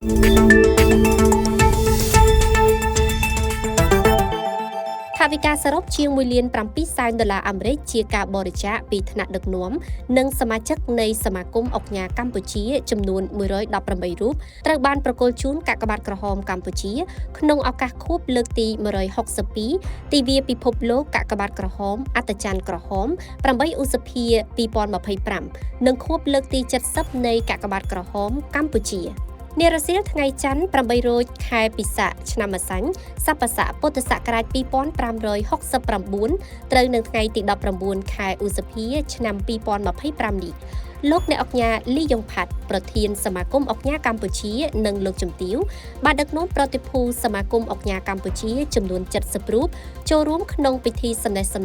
ថាវិការសរុបជាង$1.7 លានអាមេរិកជាការបរិច្ចាគពីថ្នាក់ដឹកនាំនិងសមាជិកនៃសមាគមអង្គការកម្ពុជាចំនួន118រូបត្រូវបានប្រគល់ជូនកាកបាទក្រហមកម្ពុជាក្នុងឱកាសខួបលើកទី162ទិវាពិភពលោកកាកបាទក្រហមអត្តច័ន្ទក្រហម8ឧសភា2025និងខួបលើកទី70នៃកាកបាទក្រហមកម្ពុជានារសៀលថ្ងៃច័ន្ទ8រោចខែពិសាខឆ្នាំម្សាញ់ស័ព្ទស័កពុទ្ធសករាជ2569ត្រូវនៅថ្ងៃទី19ខែឧសភាឆ្នាំ2025នេះលោកអ្នកអង្គការលីយ៉ុងផាត់ប្រធានសមាគមអង្គការកម្ពុជានិងលោកជំទាវបានដឹកនាំប្រតិភូសមាគមអង្គការកម្ពុជាចំនួន70រូបចូលរួមក្នុងពិធីសន្និសីទ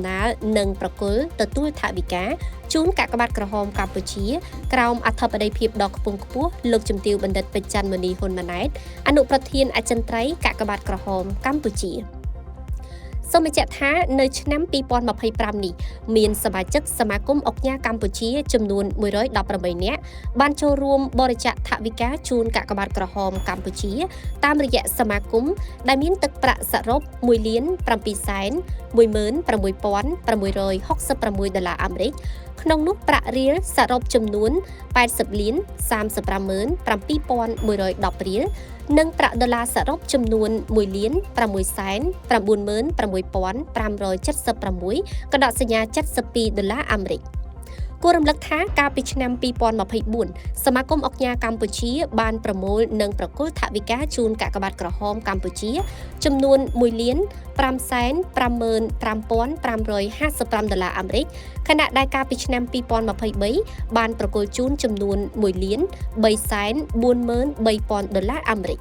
និងប្រគល់ទទួលថវិកាជូនកាកបាទក្រហមកម្ពុជាក្រោមអធិបតីភាពដ៏ខ្ពង់ខ្ពស់លោកជំទាវបណ្ឌិតពេជ្រច័ន្ទមុនីហ៊ុនម៉ាណែតអនុប្រធានអចិន្ត្រៃយ៍កាកបាទក្រហមកម្ពុជាសូមបញ្ជាក់ថានៅឆ្នាំ2025នេះមានសមាជិកសមាគមអង្គការកម្ពុជាចំនួន118នាក់បានចូលរួមបរិច្ចាគថវិកាជូនកាកបាទក្រហមកម្ពុជាតាមរយៈសមាគមដែលមានទឹកប្រាក់សរុប$1,716,666 អាមេរិកក្នុងនោះប្រាក់រៀលសរុបចំនួន$80,035,710 រៀលនិងប្រាក់ដុល្លារសរុបចំនួន$1,696,576 កដកសញ្ញា$72 អាមេរិកគួររំលឹកថាកាលពីឆ្នាំ2024សមាគមអង្គការកម្ពុជាបានប្រមូលនិងប្រគល់ថវិកាជូនកាកបាទក្រហមកម្ពុជាចំនួន$1,555,555 អាមេរិកខណៈដែលកាលពីឆ្នាំ2023បានប្រគល់ជូនចំនួន$1,343,000 អាមេរិក